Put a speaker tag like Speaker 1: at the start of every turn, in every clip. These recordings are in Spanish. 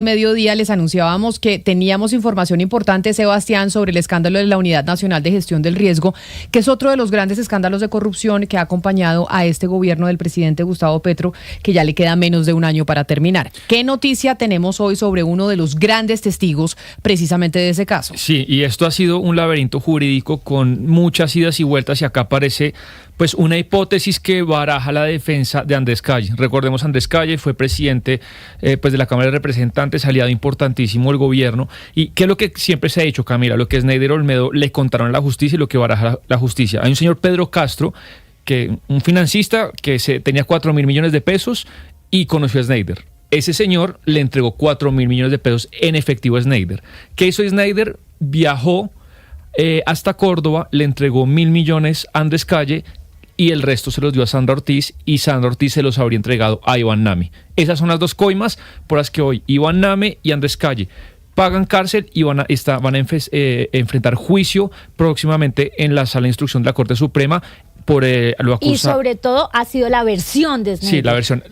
Speaker 1: Mediodía les anunciábamos que teníamos información importante, Sebastián, sobre el escándalo de la Unidad Nacional de Gestión del Riesgo, que es otro de los grandes escándalos de corrupción que ha acompañado a este gobierno del presidente Gustavo Petro, que ya le queda menos de un año para terminar. ¿Qué noticia tenemos hoy sobre uno de los grandes testigos precisamente de ese caso?
Speaker 2: Sí, y esto ha sido un laberinto jurídico con muchas idas y vueltas, y acá aparece pues una hipótesis que baraja la defensa de Andrés Calle. Recordemos, Andrés Calle fue presidente pues de la Cámara de Representantes, aliado importantísimo del gobierno. ¿Y qué es lo que siempre se ha dicho, Camila? Lo que Sneider Olmedo le contaron a la justicia y lo que baraja la justicia. Hay un señor Pedro Castro, un financista que tenía 4.000 millones de pesos y conoció a Sneider. Ese señor le entregó 4.000 millones de pesos en efectivo a Sneider. ¿Qué hizo Sneider? Viajó hasta Córdoba, le entregó 1.000 millones a Andrés Calle y el resto se los dio a Sandra Ortiz, y Sandra Ortiz se los habría entregado a Iván Name. Esas son las dos coimas por las que hoy Iván Name y Andrés Calle pagan cárcel y van a enfrentar juicio próximamente en la Sala de Instrucción de la Corte Suprema.
Speaker 3: Y sobre todo ha sido la versión de Sneider.
Speaker 2: Sí, la versión.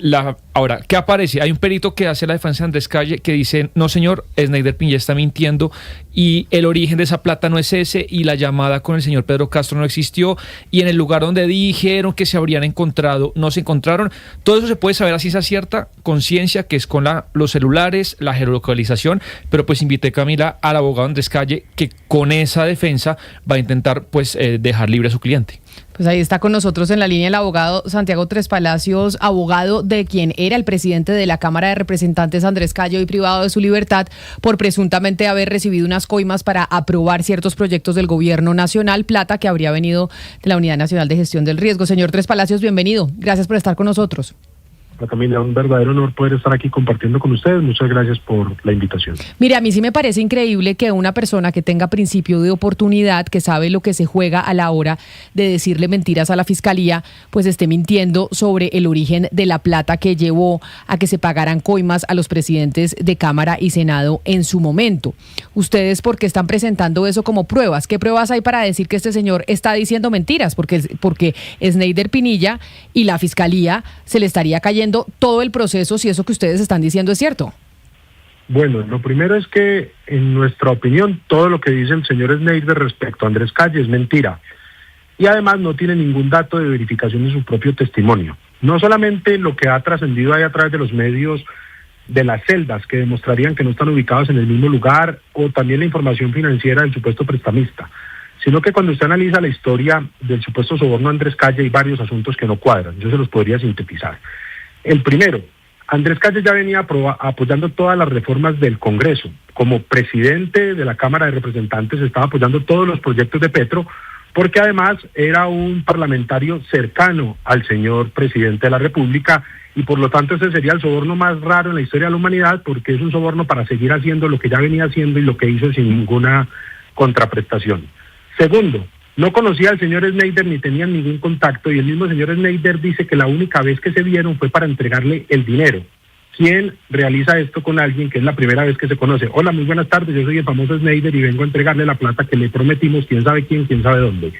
Speaker 2: Ahora, ¿qué aparece? Hay un perito que hace la defensa de Andrés Calle que dice: no señor, Sneider Piñera está mintiendo y el origen de esa plata no es ese, y la llamada con el señor Pedro Castro no existió, y en el lugar donde dijeron que se habrían encontrado, no se encontraron. Todo eso se puede saber así, esa cierta conciencia, que es con los celulares, la geolocalización. Pero pues invité, Camila, al abogado Andrés Calle, que con esa defensa va a intentar pues dejar libre a su cliente.
Speaker 1: Pues ahí está con nosotros en la línea el abogado Santiago Tres Palacios, abogado de quien era el presidente de la Cámara de Representantes, Andrés Calle, hoy privado de su libertad por presuntamente haber recibido unas coimas para aprobar ciertos proyectos del gobierno nacional, plata que habría venido de la Unidad Nacional de Gestión del Riesgo. Señor Tres Palacios, bienvenido. Gracias por estar con nosotros.
Speaker 4: Camila, un verdadero honor poder estar aquí compartiendo con ustedes. Muchas gracias por la invitación.
Speaker 1: Mire, a mí sí me parece increíble que una persona que tenga principio de oportunidad, que sabe lo que se juega a la hora de decirle mentiras a la fiscalía, pues esté mintiendo sobre el origen de la plata que llevó a que se pagaran coimas a los presidentes de Cámara y Senado en su momento. ¿Ustedes por qué están presentando eso como pruebas? ¿Qué pruebas hay para decir que este señor está diciendo mentiras? Porque Sneider Pinilla y la fiscalía se le estaría cayendo todo el proceso si eso que ustedes están diciendo es cierto.
Speaker 4: Bueno, lo primero es que, en nuestra opinión, todo lo que dice el señor Sneider respecto a Andrés Calle es mentira. Y además no tiene ningún dato de verificación de su propio testimonio. No solamente lo que ha trascendido ahí a través de los medios de las celdas, que demostrarían que no están ubicados en el mismo lugar, o también la información financiera del supuesto prestamista, sino que cuando usted analiza la historia del supuesto soborno a Andrés Calle, hay varios asuntos que no cuadran. Yo se los podría sintetizar. El primero, Andrés Calle ya venía apoyando todas las reformas del Congreso. Como presidente de la Cámara de Representantes estaba apoyando todos los proyectos de Petro, porque además era un parlamentario cercano al señor presidente de la República, y por lo tanto ese sería el soborno más raro en la historia de la humanidad, porque es un soborno para seguir haciendo lo que ya venía haciendo y lo que hizo sin ninguna contraprestación. Segundo, no conocía al señor Sneider ni tenían ningún contacto, y el mismo señor Sneider dice que la única vez que se vieron fue para entregarle el dinero. ¿Quién realiza esto con alguien que es la primera vez que se conoce? Hola, muy buenas tardes, yo soy el famoso Sneider y vengo a entregarle la plata que le prometimos, quién sabe quién sabe dónde.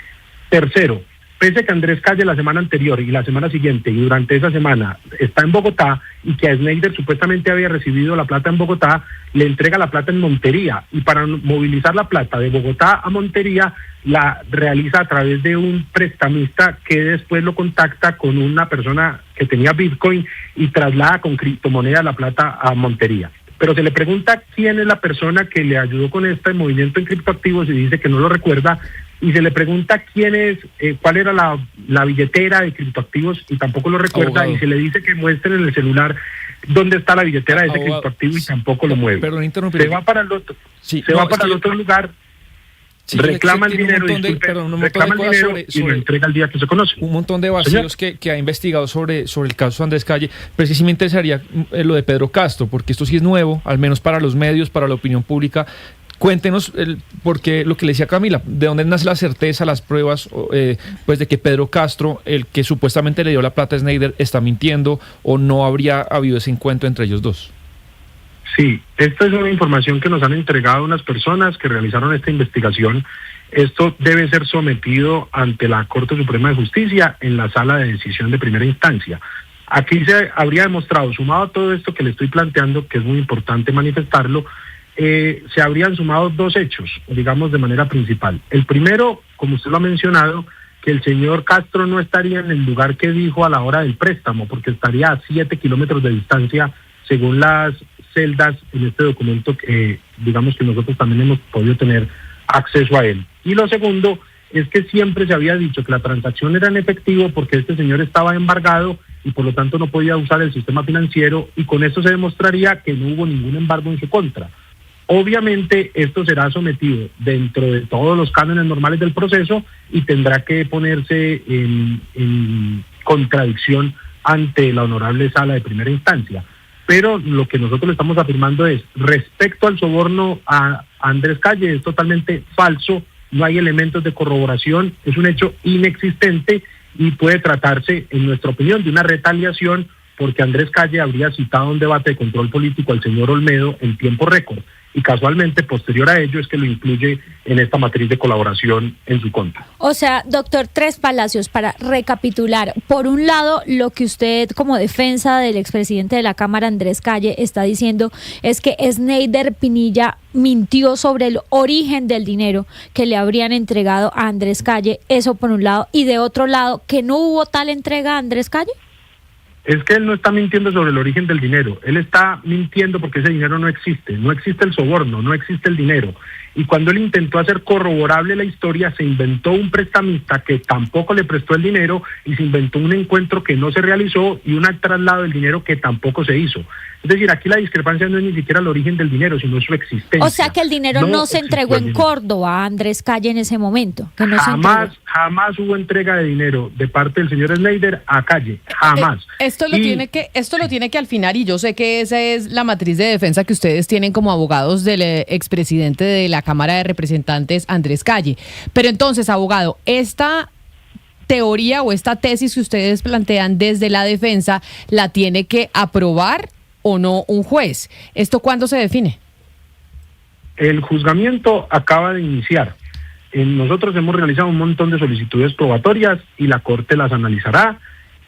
Speaker 4: Tercero, pese a que Andrés Calle la semana anterior y la semana siguiente y durante esa semana está en Bogotá, y que a Sneider supuestamente había recibido la plata en Bogotá, le entrega la plata en Montería, y para movilizar la plata de Bogotá a Montería la realiza a través de un prestamista que después lo contacta con una persona que tenía Bitcoin y traslada con criptomoneda la plata a Montería. Pero se le pregunta quién es la persona que le ayudó con este movimiento en criptoactivos y dice que no lo recuerda, y se le pregunta cuál era la billetera de criptoactivos y tampoco lo recuerda, abogado. Y se le dice que muestre en el celular dónde está la billetera de ese criptoactivo y tampoco lo mueve. Se va para el otro lugar. Sí, reclama el dinero, y lo entrega el día que se conoce.
Speaker 2: Un montón de vacíos que ha investigado sobre el caso Andrés Calle. Pero sí me interesaría lo de Pedro Castro, porque esto sí es nuevo, al menos para los medios, para la opinión pública. Cuéntenos, porque lo que le decía Camila, ¿de dónde nace la certeza, las pruebas, pues de que Pedro Castro, el que supuestamente le dio la plata a Sneider, está mintiendo o no habría habido ese encuentro entre ellos dos?
Speaker 4: Sí, esta es una información que nos han entregado unas personas que realizaron esta investigación. Esto debe ser sometido ante la Corte Suprema de Justicia en la sala de decisión de primera instancia. Aquí se habría demostrado, sumado a todo esto que le estoy planteando, que es muy importante manifestarlo, se habrían sumado dos hechos, digamos, de manera principal. El primero, como usted lo ha mencionado, que el señor Castro no estaría en el lugar que dijo a la hora del préstamo, porque estaría a 7 kilómetros de distancia, según las celdas en este documento, digamos que nosotros también hemos podido tener acceso a él. Y lo segundo es que siempre se había dicho que la transacción era en efectivo porque este señor estaba embargado y por lo tanto no podía usar el sistema financiero, y con esto se demostraría que no hubo ningún embargo en su contra. Obviamente esto será sometido dentro de todos los cánones normales del proceso y tendrá que ponerse en contradicción ante la honorable sala de primera instancia. Pero lo que nosotros le estamos afirmando es, respecto al soborno a Andrés Calle, es totalmente falso, no hay elementos de corroboración, es un hecho inexistente y puede tratarse, en nuestra opinión, de una retaliación porque Andrés Calle habría citado un debate de control político al señor Olmedo en tiempo récord, y casualmente posterior a ello es que lo incluye en esta matriz de colaboración en su contra.
Speaker 3: O sea, doctor Tres Palacios, para recapitular, por un lado, lo que usted como defensa del expresidente de la Cámara, Andrés Calle, está diciendo es que Sneider Pinilla mintió sobre el origen del dinero que le habrían entregado a Andrés Calle, eso por un lado, y de otro lado, que no hubo tal entrega a Andrés Calle.
Speaker 4: Es que él no está mintiendo sobre el origen del dinero, él está mintiendo porque ese dinero no existe el soborno, no existe el dinero. Y cuando él intentó hacer corroborable la historia, se inventó un prestamista que tampoco le prestó el dinero y se inventó un encuentro que no se realizó y un traslado del dinero que tampoco se hizo. Es decir, aquí la discrepancia no es ni siquiera el origen del dinero, sino su existencia.
Speaker 3: O sea que el dinero no se entregó en Córdoba a Andrés Calle en ese momento. Que no
Speaker 4: jamás hubo entrega de dinero de parte del señor Sneider a Calle, jamás.
Speaker 1: Esto lo tiene que al final, y yo sé que esa es la matriz de defensa que ustedes tienen como abogados del expresidente de la Cámara de Representantes, Andrés Calle. Pero entonces, abogado, esta teoría o esta tesis que ustedes plantean desde la defensa, ¿la tiene que aprobar o no un juez? ¿Esto cuándo se define?
Speaker 4: El juzgamiento acaba de iniciar. Nosotros hemos realizado un montón de solicitudes probatorias y la Corte las analizará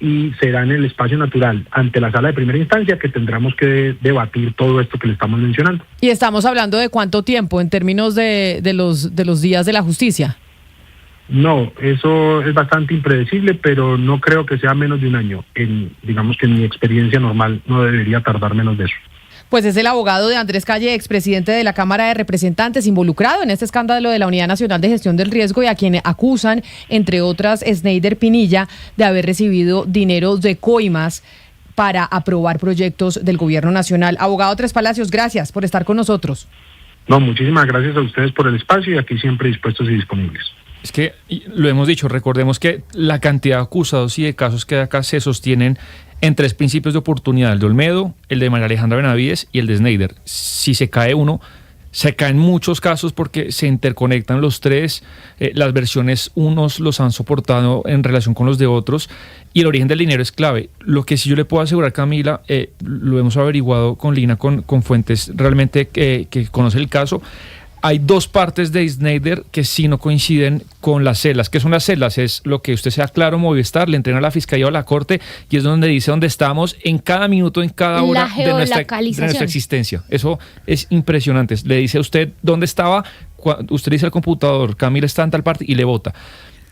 Speaker 4: y será en el espacio natural ante la sala de primera instancia que tendremos que debatir todo esto que le estamos mencionando.
Speaker 1: ¿Y estamos hablando de cuánto tiempo en términos de los días de la justicia?
Speaker 4: No, eso es bastante impredecible, pero no creo que sea menos de un año. Digamos que en mi experiencia normal no debería tardar menos de eso.
Speaker 1: Pues es el abogado de Andrés Calle, expresidente de la Cámara de Representantes, involucrado en este escándalo de la Unidad Nacional de Gestión del Riesgo y a quien acusan, entre otras, Sneider Pinilla, de haber recibido dinero de coimas para aprobar proyectos del gobierno nacional. Abogado Tres Palacios, gracias por estar con nosotros.
Speaker 4: No, muchísimas gracias a ustedes por el espacio y aquí siempre dispuestos y disponibles.
Speaker 2: Es que lo hemos dicho, recordemos que la cantidad de acusados y de casos que acá se sostienen en tres principios de oportunidad: el de Olmedo, el de María Alejandra Benavides y el de Sneider. Si se cae uno, se caen muchos casos porque se interconectan los tres, las versiones unos los han soportado en relación con los de otros y el origen del dinero es clave. Lo que sí yo le puedo asegurar, Camila, lo hemos averiguado con Lina, con fuentes realmente que conocen el caso. Hay dos partes de Sneider que sí no coinciden con las celdas. ¿Qué son las celdas? Es lo que usted sea claro, Movistar, le entrega a la Fiscalía o a la Corte y es donde dice dónde estamos en cada minuto, en cada hora de nuestra existencia. Eso es impresionante. Le dice a usted dónde estaba, usted dice al computador, Camila está en tal parte y le vota.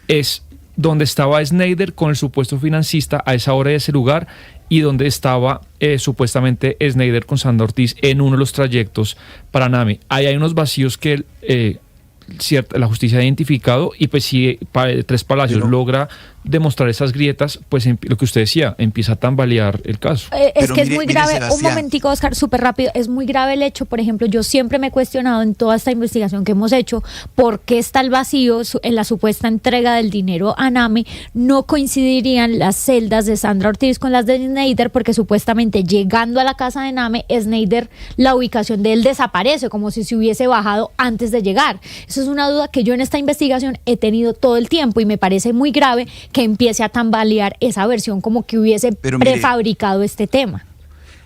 Speaker 2: Es donde estaba Sneider con el supuesto financista a esa hora y ese lugar y donde estaba supuestamente Sneider con Sandra Ortiz en uno de los trayectos para NAME. Ahí hay unos vacíos que la justicia ha identificado y pues si Tres Palacios logra demostrar esas grietas, pues lo que usted decía, empieza a tambalear el caso.
Speaker 3: Es que es muy grave, un momentico, Oscar, súper rápido, es muy grave el hecho, por ejemplo, yo siempre me he cuestionado en toda esta investigación que hemos hecho, por qué está el vacío en la supuesta entrega del dinero a NAME, no coincidirían las celdas de Sandra Ortiz con las de Sneider, porque supuestamente llegando a la casa de NAME, Sneider, la ubicación de él desaparece, como si se hubiese bajado antes de llegar. Eso es una duda que yo en esta investigación he tenido todo el tiempo y me parece muy grave que empiece a tambalear esa versión como que hubiese prefabricado este tema.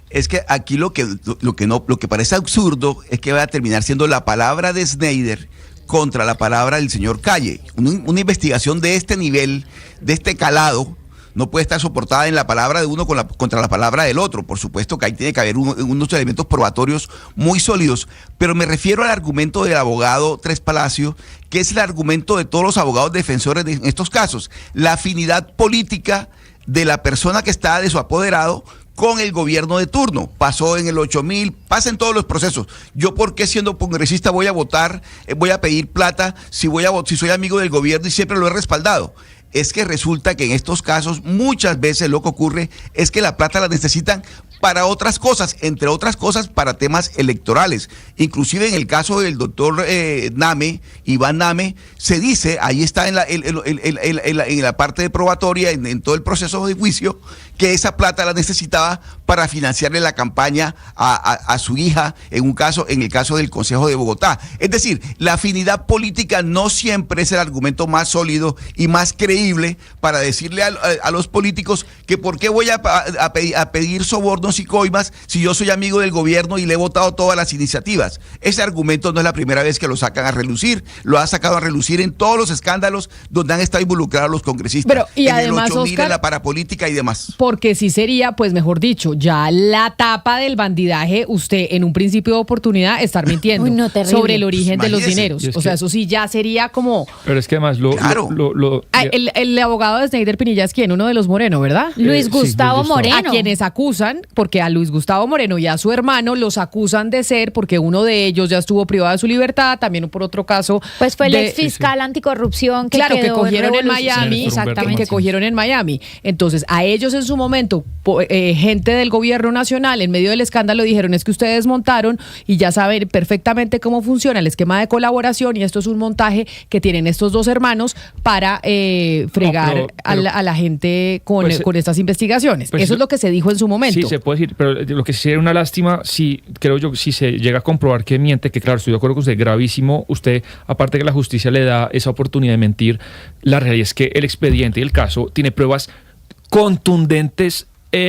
Speaker 5: Es que aquí lo que parece absurdo es que va a terminar siendo la palabra de Sneider contra la palabra del señor Calle. Una investigación de este nivel, de este calado, no puede estar soportada en la palabra de uno contra la palabra del otro. Por supuesto que ahí tiene que haber unos elementos probatorios muy sólidos, pero me refiero al argumento del abogado Tres Palacios, que es el argumento de todos los abogados defensores en estos casos, la afinidad política de la persona que está de su apoderado con el gobierno de turno. Pasó en el 8000, pasa en todos los procesos. Yo, ¿por qué siendo congresista voy a votar, voy a pedir plata si soy amigo del gobierno y siempre lo he respaldado? Es que resulta que en estos casos muchas veces lo que ocurre es que la plata la necesitan para otras cosas, entre otras cosas para temas electorales. Inclusive en el caso del doctor Iván Name, se dice, ahí está en la parte de probatoria, en todo el proceso de juicio, que esa plata la necesitaba para financiarle la campaña a su hija, en el caso del Consejo de Bogotá. Es decir, la afinidad política no siempre es el argumento más sólido y más creíble para decirle a los políticos que por qué voy a pedir sobornos y coimas si yo soy amigo del gobierno y le he votado todas las iniciativas. Ese argumento no es la primera vez que lo sacan a relucir, lo ha sacado a relucir en todos los escándalos donde han estado involucrados los congresistas.
Speaker 1: Pero, y
Speaker 5: en
Speaker 1: además,
Speaker 5: el 8000,
Speaker 1: Oscar,
Speaker 5: en la parapolítica y demás.
Speaker 1: Porque sí sería, pues mejor dicho, ya la tapa del bandidaje, usted en un principio de oportunidad estar mintiendo sobre el origen de los dineros. O sea, eso sí ya sería como...
Speaker 2: Pero es que además
Speaker 1: el abogado de Sneider Pinilla es quien, uno de los Moreno, ¿verdad?
Speaker 3: Luis Gustavo Moreno.
Speaker 1: A quienes acusan, porque a Luis Gustavo Moreno y a su hermano los acusan de ser, porque uno de ellos ya estuvo privado de su libertad, también por otro caso...
Speaker 3: Pues fue el ex fiscal anticorrupción que
Speaker 1: claro,
Speaker 3: quedó
Speaker 1: que cogieron en Miami,
Speaker 3: exactamente.
Speaker 1: que cogieron en Miami. Entonces, a ellos en su momento, gente del gobierno nacional, en medio del escándalo, dijeron, es que ustedes montaron y ya saben perfectamente cómo funciona el esquema de colaboración y esto es un montaje que tienen estos dos hermanos para fregar a la gente con estas investigaciones.
Speaker 2: Pues
Speaker 1: eso es lo que se dijo en su momento.
Speaker 2: Sí, se puede decir, pero lo que sería una lástima, creo yo, si se llega a comprobar que miente, que claro, estoy de acuerdo con usted, gravísimo, usted, aparte que la justicia le da esa oportunidad de mentir, la realidad es que el expediente y el caso tiene pruebas contundentes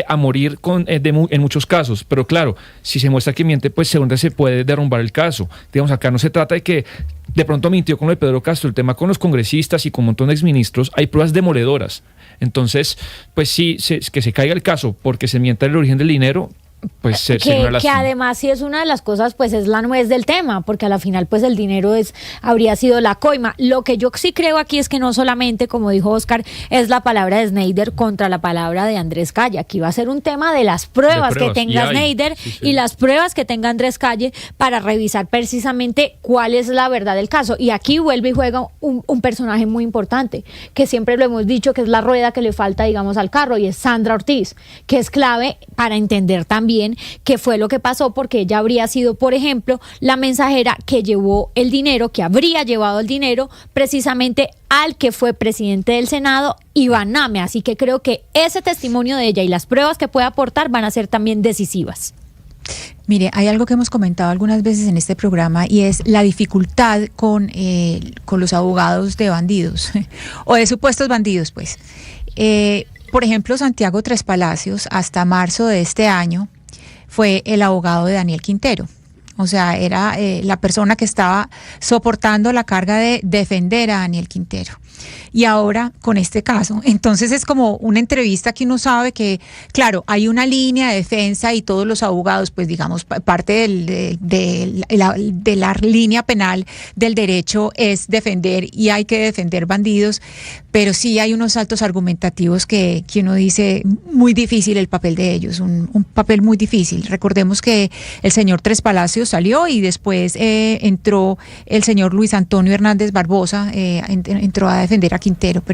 Speaker 2: a morir en muchos casos, pero claro, si se muestra que miente, pues seguramente se puede derrumbar el caso. Digamos, acá no se trata de que de pronto mintió con lo de Pedro Castro, el tema con los congresistas y con un montón de exministros, hay pruebas demoledoras. Entonces, pues sí, que se caiga el caso porque se mienta el origen del dinero, pues
Speaker 3: que además sí es una de las cosas, pues es la nuez del tema, porque a la final pues el dinero habría sido la coima. Lo que yo sí creo aquí es que no solamente, como dijo Oscar, es la palabra de Sneider contra la palabra de Andrés Calle. Aquí va a ser un tema de las pruebas que tenga Sneider y las pruebas que tenga Andrés Calle para revisar precisamente cuál es la verdad del caso. Y aquí vuelve y juega un personaje muy importante, que siempre lo hemos dicho que es la rueda que le falta, digamos, al carro, y es Sandra Ortiz, que es clave para entender también qué fue lo que pasó, porque ella habría sido, por ejemplo, la mensajera que llevó el dinero, que habría llevado el dinero precisamente al que fue presidente del Senado, Iván Name. Así que creo que ese testimonio de ella y las pruebas que puede aportar van a ser también decisivas.
Speaker 6: Mire, hay algo que hemos comentado algunas veces en este programa y es la dificultad con los abogados de bandidos o de supuestos bandidos, pues. Por ejemplo, Santiago Tres Palacios, hasta marzo de este año, fue el abogado de Daniel Quintero. O sea, era la persona que estaba soportando la carga de defender a Daniel Quintero. Y ahora, con este caso, entonces es como una entrevista que uno sabe que, claro, hay una línea de defensa y todos los abogados, pues digamos, parte de la línea penal del derecho es defender y hay que defender bandidos, pero sí hay unos saltos argumentativos que uno dice, muy difícil el papel de ellos, un papel muy difícil. Recordemos que el señor Tres Palacios salió y después entró el señor Luis Antonio Hernández Barbosa, entró a defender a Quintero.